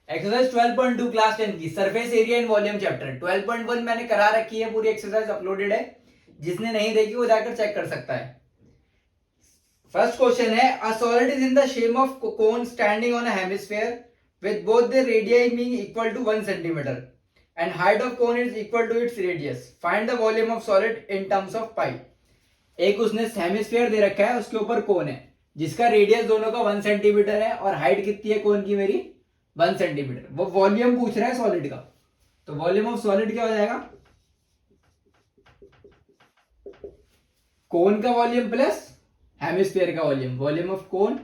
Exercise 12.2 class 10 की surface area and volume chapter 12.1 मैंने करा रखी है, पूरी एक्सरसाइज अपलोडेड है। जिसने नहीं देखी वो जाकर चेक कर सकता है। फर्स्ट क्वेश्चन है, a solid is in the shape of cone standing on a hemisphere with both the radii being equal to 1 centimetre and height of cone is equal to its radius. Find the volume of solid in terms of pi. एक उसने hemisphere दे रखा है, उसके ऊपर कोन है जिसका radius दोनों का 1 सेंटीमीटर है और हाइट कितनी है कोन की मेरी 1 सेंटीमीटर। वो वॉल्यूम पूछ रहा है सॉलिड का, तो वॉल्यूम ऑफ सॉलिड क्या हो जाएगा, कोन का वॉल्यूम प्लस हेमिस्फीयर का volume. Volume of cone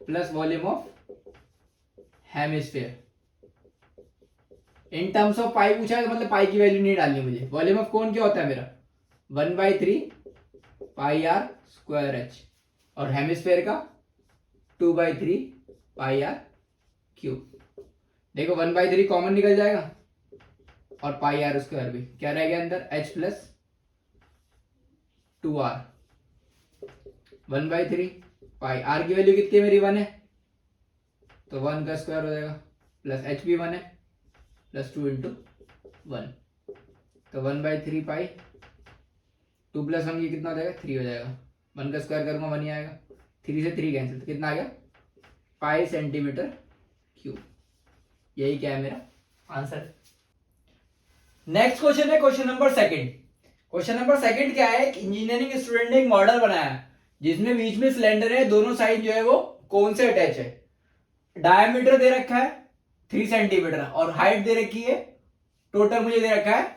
plus volume of hemisphere in terms of pi पूछा है, मतलब पाई की वैल्यू नहीं डालनी मुझे। वॉल्यूम ऑफ कोन क्या होता है मेरा 1/3 पाई आर स्क्वायर एच और हेमिस्फीयर का 2/3 पाई आर क्यूब। देखो 1/3 कॉमन निकल जाएगा और पाई आर स्क्वायर भी क्या रह गया अंदर, h plus 2r। 1/3 pi r की वैल्यू कितनी है मेरी 1 है, तो 1 का स्क्वायर हो जाएगा प्लस h भी 1 है प्लस 2 इंटू 1, तो 1/3 पाई 2 प्लस 1 की कितना हो जाएगा 3 हो जाएगा। 1 का स्क्वायर करूंगा 1 ही आएगा, 3 से 3 कैंसिल, तो कितना आ गया पाई सेंटीमीटर क्यूब। यही क्या है मेरा आंसर। नेक्स्ट क्वेश्चन है question number second. Question number second क्या है, इंजीनियरिंग स्टूडेंट ने एक मॉडल बनाया जिसमें बीच में सिलेंडर है, दोनों साइड जो है वो कोन से अटैच है। डायमीटर दे रखा है 3 सेंटीमीटर और हाइट दे रखी है, टोटल मुझे दे रखा है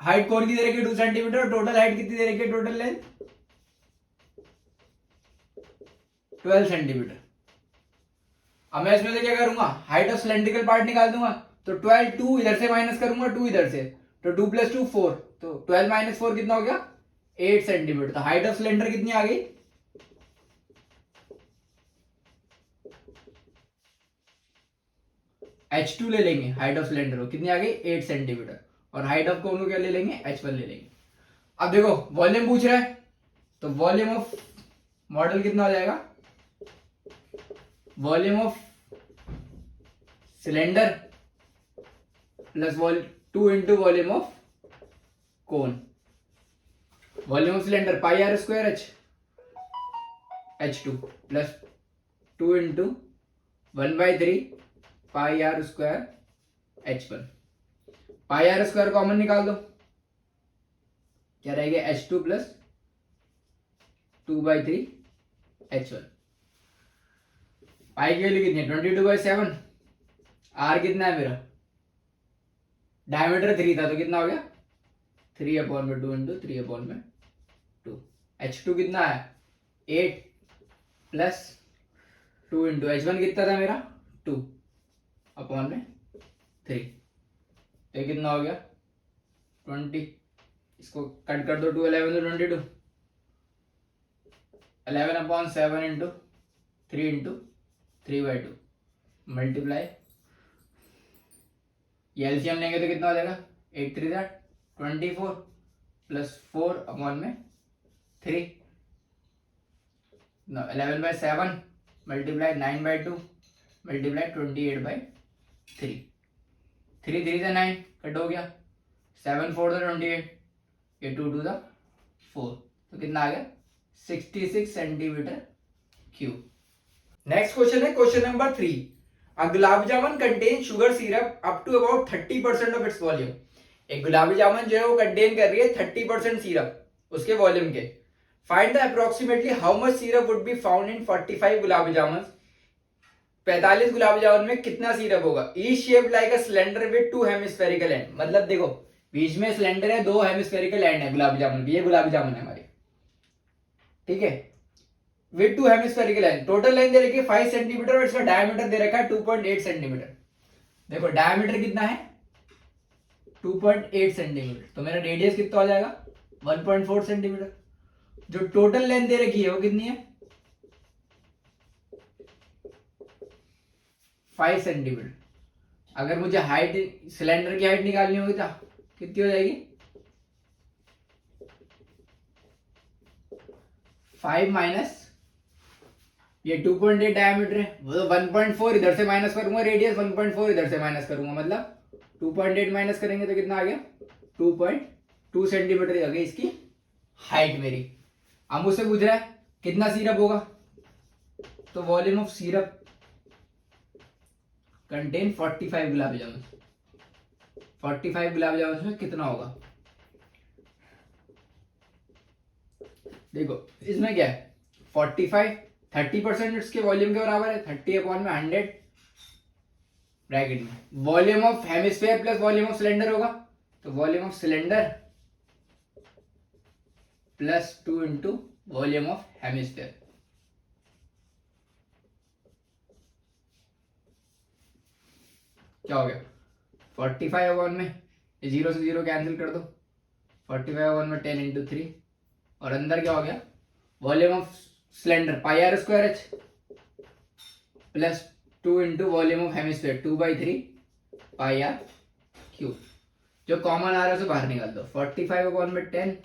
हाइट कोन की दे रखी है 2 सेंटीमीटर और टोटल हाइट कितनी दे रखी है, टोटल लेंथ 12 सेंटीमीटर। अब मैं इसमें से क्या करूंगा, हाइट ऑफ सिलेंड्रिकल पार्ट निकाल दूंगा, तो 12 2 इधर से माइनस करूंगा 2 इधर से, तो 2 + 2 4, तो 12 - 4 कितना हो गया 8 सेंटीमीटर। तो हाइट ऑफ सिलेंडर कितनी आ गई, h2 ले लेंगे, हाइट ऑफ सिलेंडर को कितनी आ गई 8 सेंटीमीटर और हाइट ऑफ कोन को क्या ले लेंगे h1 ले लेंगे। अब देखो वॉल्यूम पूछ रहा है, तो वॉल्यूम ऑफ मॉडल कितना हो जाएगा, volume of cylinder plus 2 into volume of cone. Volume of cylinder pi r square h h2 plus 2 into 1/3 pi r square h1। Pi r square common निकाल दो, क्या रहेगा h2 प्लस 2/3 h1। पाई की वैल्यू कितनी है 22/7। आर कितना है मेरा, डायमीटर 3 था तो कितना हो गया 3/2 इंटू 3/2। h2 कितना है 8 प्लस 2 इंटू h1 कितना था मेरा 2/3, तो कितना हो गया 20। इसको कट कर दो 2 11 तो 22, 11/7 इंटू 3 इंटू 3/2 मल्टीप्लाई, ये एलसीएम लेंगे तो कितना हो जाएगा 8 3 24 प्लस 4/3, 11/7 मल्टीप्लाई 9/2 मल्टीप्लाई 28/3, 3 3 से 9 कट हो गया, 7 4 तो 28, ये 2 2 4, तो कितना आ गया 66 सेंटीमीटर क्यूब। नेक्स्ट क्वेश्चन है question number 3। A gulab jamun contains sugar syrup up to about 30% of its volume। एक गुलाब जामुन जो है वो कंटेन कर रही है 30% सिरप उसके वॉल्यूम के। Find the approximately how much syrup would be found in 45 gulab jamun. 45 gulab jamun में कितना सिरप होगा। Each shape like a cylinder with 2 hemispherical and, मतलब देखो बीच में सिलेंडर है, 2 हेमिस्फेरिकल एंड है गुलाब जामुन की, ये गुलाब जामुन है हमारी, ठीक है, with 2 hemispherical end. Total length दे रखी है 5 सेंटीमीटर और इसका डायमीटर दे रखा है 2.8 सेंटीमीटर। देखो डायमीटर कितना है 2.8 सेंटीमीटर, तो मेरा रेडियस कितना हो जाएगा 1.4 सेंटीमीटर। जो टोटल लेंथ दे रखी है वो कितनी है 5 सेंटीमीटर। अगर मुझे हाइट सिलेंडर की हाइट निकालनी होगी तो कितनी हो जाएगी 5 - ये 2.8 डायमीटर है, वो तो 1.4 इधर से माइनस करूंगा, रेडियस 1.4 इधर से माइनस करूंगा, मतलब 2.8 माइनस करेंगे तो कितना आ गया 2.2 सेंटीमीटर आ गई इसकी हाइट मेरी। अब मुझसे पूछ रहा है कितना सिरप होगा, तो volume of syrup contain 45 gulab jamun, 45 gulab jamun में कितना होगा। देखो इसमें क्या है 45 30% इसके वॉल्यूम के बराबर है, 30/100 ब्रैकेट में volume of hemisphere plus volume of cylinder होगा, तो volume of cylinder plus 2 into volume of hemisphere. क्या हो गया 45/1 में 0 से 0 कैंसिल कर दो, 45/1 में 10 इंटू 3 और अंदर क्या हो गया volume of cylinder pi r square h plus 2 into volume of hemisphere 2/3 pi r cube. जो कॉमन आ रहा है उसे बाहर निकाल दो, 45/1 में 10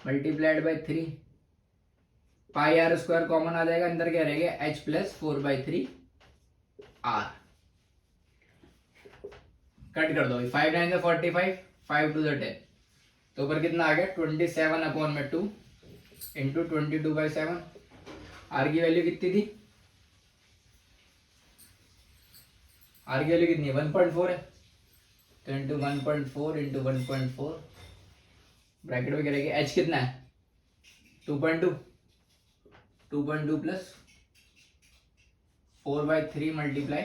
multiplied by 3 pi r square common आ जाएगा, अंदर क्या रहेगा एच प्लस 4/3 आर। कट कर दो 5 9 से 45 5 2 10, तो ऊपर कितना आ गया 27/2 इंटू 22/7। आर की वैल्यू कितनी थी, आर की वैल्यू कितनी है 1.4 है, तो इंटू 1.4 इंटू 1.4 ब्रैकेट में क्या रहेगा एच कितना है 2.2 प्लस 4/3 मल्टीप्लाई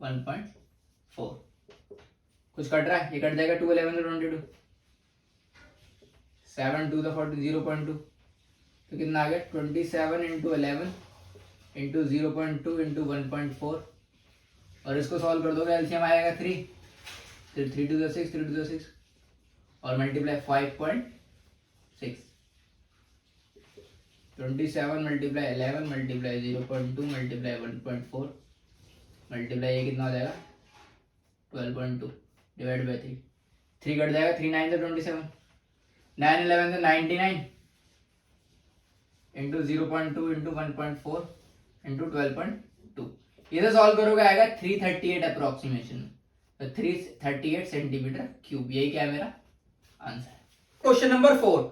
1.4। कुछ कट रहा है, ये कट जाएगा 2 11 से 22 7 2 40 0.2, तो कितना आ गया 27 इंटू 11 इंटू 0.2 इंटू 1.4 और इसको सॉल्व कर दोगे एलसीएम आएगा 3 3 2 6 3 2 6 और multiply 5.6 27 multiply 11 multiply 0.2 multiply 1.4 multiply ये कितना हो जाएगा 12.2 डिवाइड बाई 3 कट जाएगा 3 9 से 27 9 11 से 99 इंटू 0.2 इंटू 1.4 इंटू 12.2। इधर सॉल्व करोगे आएगा 338 अप्रोक्सीमेशन, तो 338 सेंटीमीटर क्यूब। यही क्या है मेरा answer. Question number 4,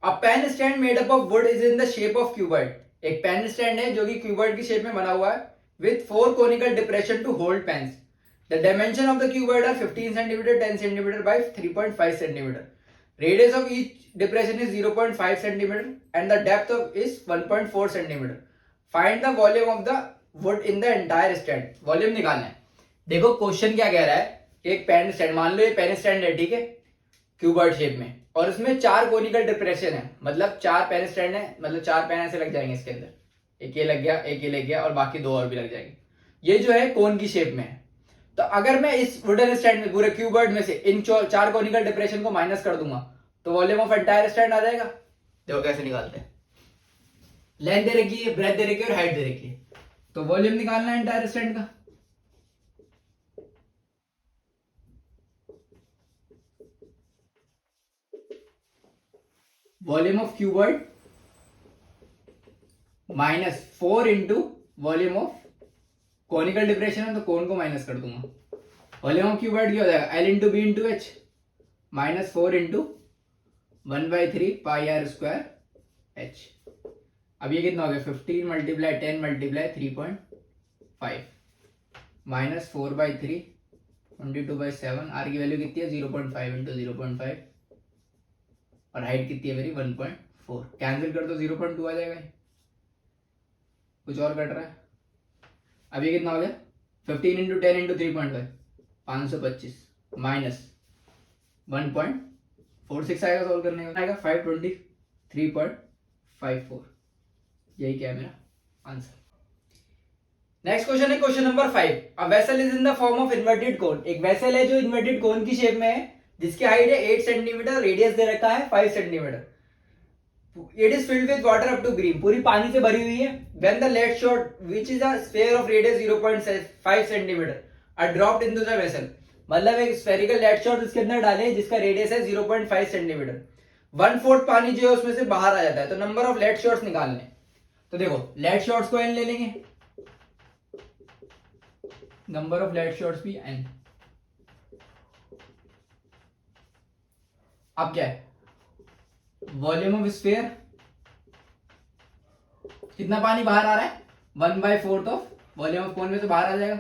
a pen stand made up of wood is in the shape of cuboid. एक पेन स्टैंड है जो कि क्यूबॉइड की शेप में बना हुआ है with 4 conical depression to hold pens. The dimension of the cuboid are 15 cm, 10 cm by 3.5 cm. Radius of each depression is 0.5 cm and the depth of is 1.4 cm. Find the volume of the wood in the entire stand. Volume निकालना है। देखो question क्या कह रहा है, एक pen stand, मान लो ये पेन स्टैंड है, ठीक है, क्यूबॉइड शेप में, और उसमें 4 कोनिकल डिप्रेशन है, मतलब 4 पेन स्टैंड है, मतलब 4 पेन ऐसे लग जाएंगे इसके अंदर, एक ये लग गया, एक ये लग गया और बाकी 2 और भी लग जाएंगे। ये जो है कोन की शेप में है, तो अगर मैं इस वुडन स्टैंड में पूरे क्यूबॉइड में से इन 4 कोनिकल डिप्रेशन को माइनस कर दूंगा तो वॉल्यूम ऑफ एंटायर स्टैंड आ जाएगा। देखो कैसे निकालते हैं, लेंथ दे रखी है, ब्रेथ दे रखी है और हाइट दे रखी है, तो वॉल्यूम निकालना है एंटायर स्टैंड का। Volume of cuboid minus 4 into volume of conical depression है, तो कोन को माइनस कर दूंगा। वॉल्यूम ऑफ क्यूबॉइड क्या हो जाएगा l into b into h minus 4 into 1/3 pi r square h. अब ये कितना हो गया 15 मल्टीप्लाई 10 मल्टीप्लाई 3.5 माइनस 4/3 22/7। आर की वैल्यू कितनी है 0.5 इंटू 0.5 और हाइट कितनी है मेरी 1.4। कैंसिल कर दो 0.2 आ जाएगा। कुछ और कट रहा है, अब ये कितना हो गया 15 इंटू 10 इंटू 3.5 525 माइनस 1.46 आएगा, सॉल्व करने का आएगा 523.54। यही क्या है मेरा आंसर। नेक्स्ट क्वेश्चन है question number 5, a vessel is in the form of inverted कोन। एक वेसल है जो इन्वर्टेड कोन की शेप में है, जिसकी हाइट है 8 सेंटीमीटर, रेडियस दे रखा है 5 centimetre. It is filled with water up to brim, पूरी पानी से भरी हुई है। When the lead shot, which is a sphere of radius 0.5 centimeter, are dropped into the vessel, मतलब एक स्फेरिकल लेड शॉट उसके अंदर डाले जिसका रेडियस है 0.5 सेंटीमीटर, 1/4 पानी जो है उसमें से बाहर आ जाता है, तो नंबर ऑफ लेड शॉट्स निकालने। तो देखो लेट शॉट्स को n ले लेंगे, नंबर ऑफ लेट शॉट्स भी n। अब क्या है, वॉल्यूम ऑफ स्फीयर, कितना पानी बाहर आ रहा है, 1/4 ऑफ वॉल्यूम ऑफ कोन में से बाहर आ जाएगा,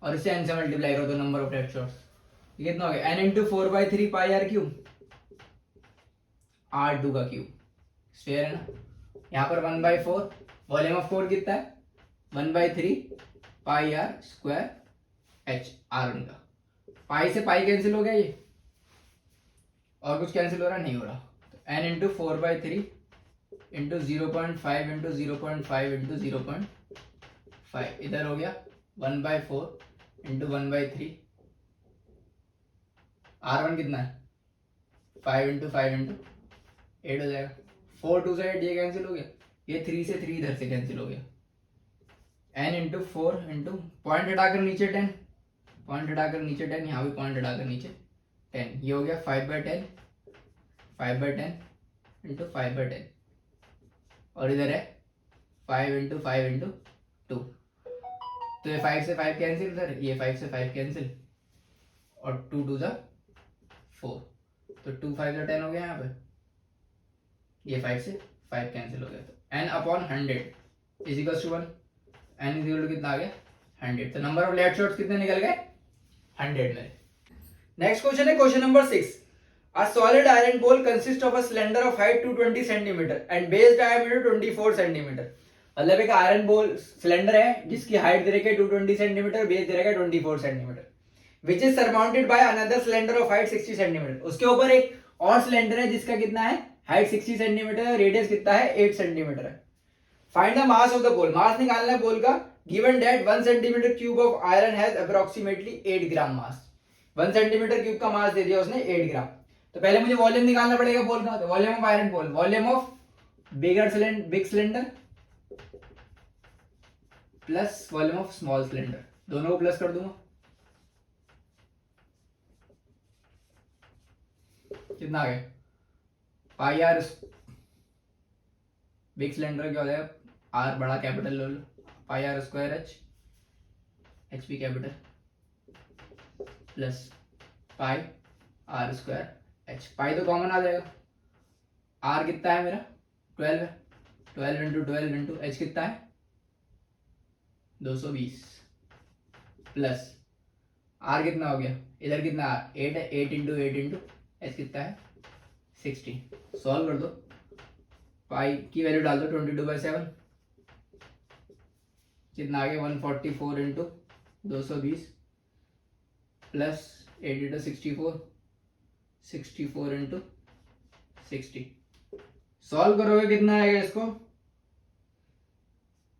और इसे n से मल्टीप्लाई करो तो नंबर ऑफ लेट शॉट्स, ये कितना हो गया, n into 4/3 pi r cube, R2 का क्यूब, स्फीयर है ना, यहाँ पर 1/4, वॉल्यूम ऑफ कोन कितना है 1/3 pi r square h R1 का, पाई से पाई कैंसिल हो गया ये, और कुछ कैंसिल हो रहा नहीं हो रहा, तो n into 4/3 into 0.5 into 0.5 into 0.5, इधर हो गया 1/4 इंटू 1/3, R1 कितना है 5 इंटू 5 इंटू 8 हो जाएगा, 4 2 से 8 ये कैंसिल हो गया, ये 3 से 3 इधर से कैंसिल हो गया, n इंटू 4 इंटू पॉइंट हटाकर नीचे 10, पॉइंट हटाकर नीचे 10, यहाँ भी पॉइंट हटाकर नीचे 10, ये हो गया 5/10, 5/10 इंटू 5/10, और इधर है 5 इंटू 5 इंटू 2, तो ये 5 से 5 कैंसिल, इधर ये 5 से 5 कैंसिल, और 2 2 4, तो 2 5 10 हो गया यहाँ पे, ये 5 से 5 कैंसिल हो गया, तो n upon 100 is equal to 1, n is equal to कितना आ गया 100, तो नंबर ऑफ लेट शॉट्स कितने निकल गए 100 में। नेक्स्ट क्वेश्चन है question number 6, a solid iron ball consists of a cylinder of height 220 cm and base diameter 24 cm, मतलब एक आयरन बॉल सिलेंडर है जिसकी हाइट दे रखी है 220 सेंटीमीटर, बेस दे रखा है 24 centimetre, which is surmounted by another cylinder of height 60 centimetre, उसके ऊपर एक और सिलेंडर है जिसका कितना है हाइट 60 सेंटीमीटर, रेडियस कितना है 8 सेंटीमीटर है। Find the mass of the ball, mass निकालना है बॉल का, given that 1 centimetre cube of iron has approximately 8 gram mass, 1 centimetre cube का मास दे दिया उसने 8 ग्राम, तो पहले मुझे वॉल्यूम निकालना पड़ेगा बॉल का, तो volume of iron ball, volume of big cylinder plus volume of small cylinder, दोनों को प्लस कर दूंगा, कितना आ गया पाई आर, बिग सिलेंडर क्या हो जाएगा, आर बड़ा कैपिटल ले लो, पाई आर स्क्वायर एच भी capital plus pi r square h, pi तो कॉमन आ जाएगा, आर कितना है मेरा 12 है, 12 इंटू 12 इंटू एच कितना है 220, प्लस आर कितना हो गया, इधर कितना 8 है, 8 इंटू 8 इंटू एच कितना है 60, सॉल्व कर दो, पाई की वैल्यू डाल दो 22/7, कितना आ गया 144 into 220 plus 8 into 64 into 60, solve करोगे कितना आएगा इसको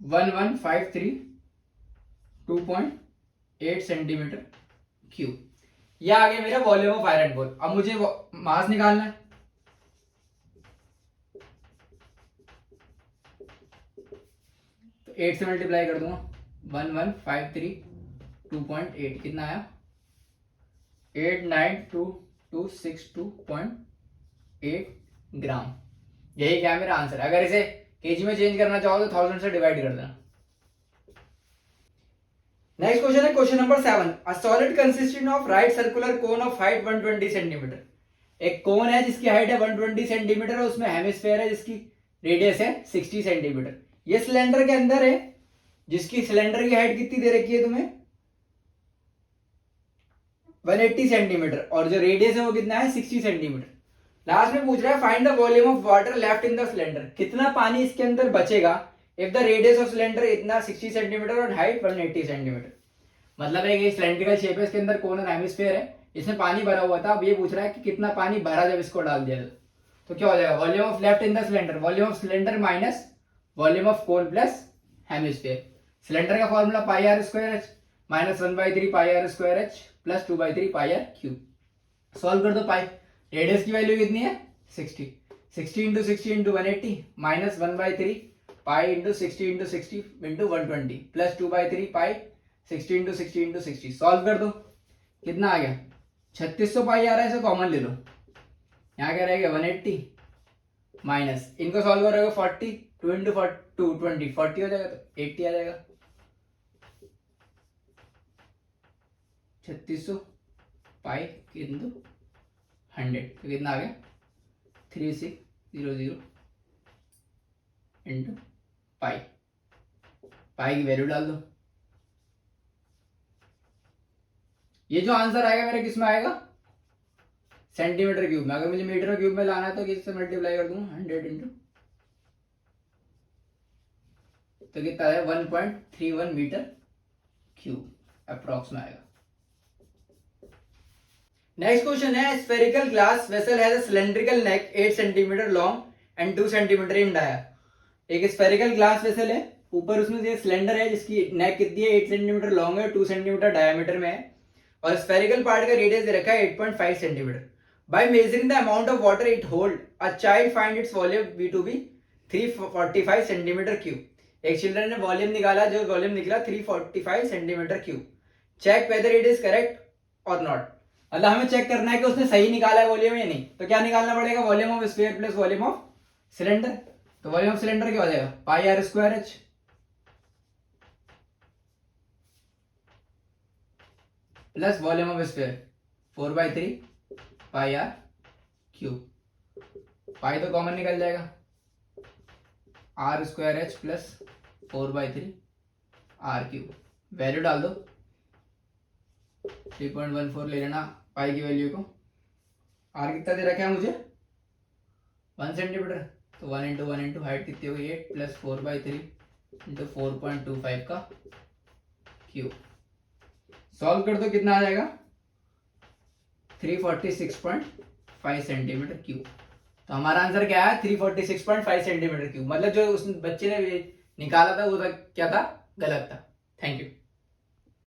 1153 सेंटीमीटर क्यूब, यह आ गया मेरा वॉल्यूम ऑफ आयरन बॉल। अब मुझे मास निकालना है, तो 8 से मल्टीप्लाई कर दूंगा, 1153 कितना आया 89262.8 ग्राम, यही क्या है मेरा आंसर। अगर इसे केजी में चेंज करना चाहो तो 1000 से डिवाइड कर देना। नेक्स्ट क्वेश्चन है question number 7, a solid consisting of right circular cone of height 120 centimetre, एक कोन है जिसकी हाइट है 120 सेंटीमीटर, उसमें हेमिस्फीयर है जिसकी रेडियस है 60 सेंटीमीटर, ये सिलेंडर के अंदर है जिसकी सिलेंडर की हाइट कितनी दे रखी है तुम्हें 180 सेंटीमीटर, और जो रेडियस है वो कितना है 60 सेंटीमीटर। लास्ट में पूछ रहा है find the volume of water left in the cylinder, कितना पानी इसके अंदर बचेगा if the radius of cylinder इतना 60 सेंटीमीटर और हाइट 180 सेंटीमीटर, मतलब एक सिलेंड्रिकल शेप है, इसके अंदर कोन और हेमिस्फीयर है, इसमें पानी भरा हुआ था, अब ये पूछ रहा है कि कितना पानी भरा जब इसको डाल दिया तो क्या हो जाएगा volume of left in the cylinder, volume of cylinder minus volume of cone plus hemisphere, cylinder का formula pi r square h minus 1/3 pi r square h plus 2/3 pi r cube, solve कर दो, पाई radius की वैल्यू कितनी है 60, 60 into 60 into 180 minus 1/3 pi into 60 into 60 into 120 plus 2/3 पाई 60 into 60 into 60, solve कर दो, कितना आ गया 3600 पाई आ रहा है, इसे कॉमन ले लो, यहाँ क्या रहेगा 180 माइनस, इनको सॉल्व करोगे 40 2 इंटू 20 40 हो जाएगा, तो 80 आ जाएगा। 3600 पाई इंटू 100, तो कितना आ गया 3600 इंटू पाई। पाई की वैल्यू डाल दो। ये जो आंसर आएगा मेरा किस में आएगा, सेंटीमीटर क्यूब में। अगर मुझे मीटर क्यूब में लाना है तो किससे मल्टीप्लाई कर दूंगा, 100 इंटू, तो कितना है 1.31 मीटर क्यूब अप्रॉक्स में आएगा। नेक्स्ट क्वेश्चन है, spherical glass vessel has a cylindrical neck 8 centimetre long and 2 centimetre in dia. एक स्फेरिकल ग्लास वेसल है, ऊपर उसमें से सिलेंडर है जिसकी नेक कितनी है 8 सेंटीमीटर लॉन्ग है, 2 सेंटीमीटर डायमीटर में है, और स्फेरिकल पार्ट का रेडियस दे रखा है 8.5 centimetre. By measuring the amount of water it hold, a child find its volume be to be 345 centimetre cube. एक चिल्ड्रन ने वॉल्यूम निकाला, जो वॉल्यूम निकला 345 centimetre cube. Check whether it is correct और नॉट। मतलब हमें चेक करना है कि उसने सही निकाला है वॉल्यूम या नहीं। तो क्या निकालना पड़ेगा, volume of sphere plus volume of cylinder. तो वॉल्यूम ऑफ सिलेंडर क्या हो जाएगा, pi r square h plus volume of sphere 4/3 pi r cube. Pi तो कॉमन निकल जाएगा, r square h plus 4/3 r cube. Value डाल दो, 3.14 ले लेना पाई की वैल्यू को। आर कितना दे रखा है मुझे 1 सेंटीमीटर, तो 1 इंटू 1 इंटू हाइट कितनी होगी 8 प्लस 4/3 इंटू 4.25 का क्यूब। सॉल्व कर दो, कितना आ जाएगा 346.5 सेंटीमीटर क्यूब। तो हमारा आंसर क्या है 346.5 सेंटीमीटर क्यूब। मतलब जो उस बच्चे ने निकाला था वो क्या था, गलत था। Thank you.